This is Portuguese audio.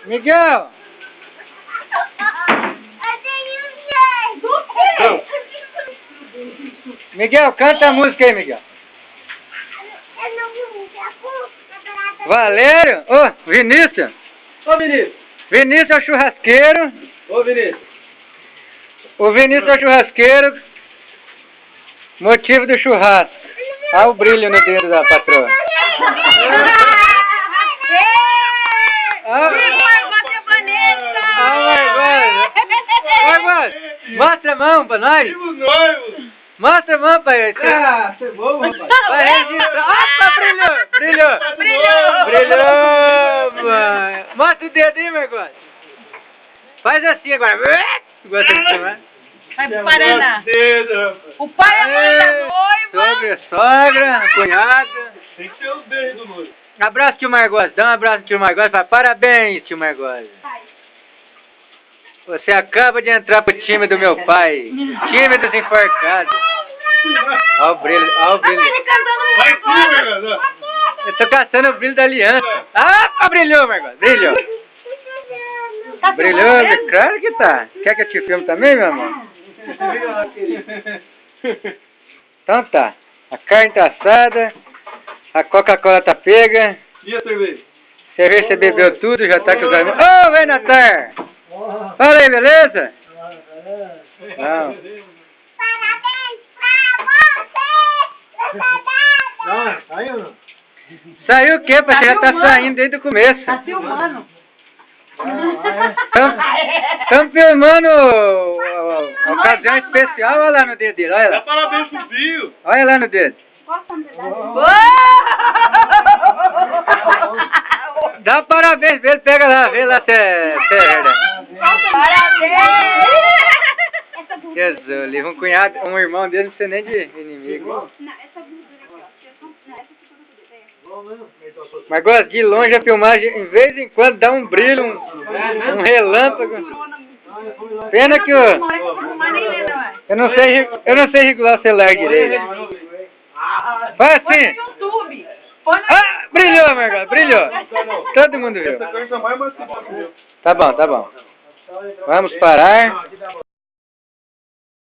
Miguel! Miguel, canta a música aí, Miguel. Valério? Ô, Vinícius. Ô, Vinícius. Vinícius é o churrasqueiro. Ô, Vinícius. O Vinícius é o churrasqueiro. Motivo do churrasco. Olha o brilho no dedo da patroa. Mostra a mão pra nós. Mostra a mão pra ele. Ah, você é bom, rapaz. Vai registrar. Opa, brilhou. Brilhou, mãe. Mostra o dedo aí, meu gosto. Faz assim agora. Gosta de chamar? Vai pro Paraná. O pai e a mãe da noiva. Sogra, cunhada. Tem que ser os beijos do noivo. Abraço, tio Margós. Dá um abraço, tio Margós. Fala, parabéns, tio Margós. Você acaba de entrar pro time do meu pai. Time dos enforcados. Olha o brilho, olha o brilho. Vai aqui, Margós. Eu tô caçando o brilho da aliança. Ah, brilhou, Margós. Brilhou. Brilhou, claro que tá. Quer que eu te filme também, meu amor? Então tá. A carne tá assada. A Coca-Cola tá pega. E a cerveja? Cerveja você bebeu tudo, já tá com os amigos. Ô, vem Natar! Fala aí, beleza? Não. Não, saiu não? Saiu o quê, pai? Já tá saindo desde o começo. Tá filmando. Estamos filmando a ocasião especial. Olha lá no dedo dele, olha Dá lá. parabéns pro Bio. Olha lá no dedo. Dá parabéns pra ele, pega lá, vê lá se é herda. Parabéns! Jesus, um cunhado, um irmão dele, não precisa nem de inimigo. Mas gosto de longe a filmagem, em vez em quando dá um brilho, um relâmpago. Pena que eu não sei regular o celular direito. Faz assim. Ah, brilhou, Margot, brilhou. Todo mundo viu. Tá bom, tá bom. Vamos parar.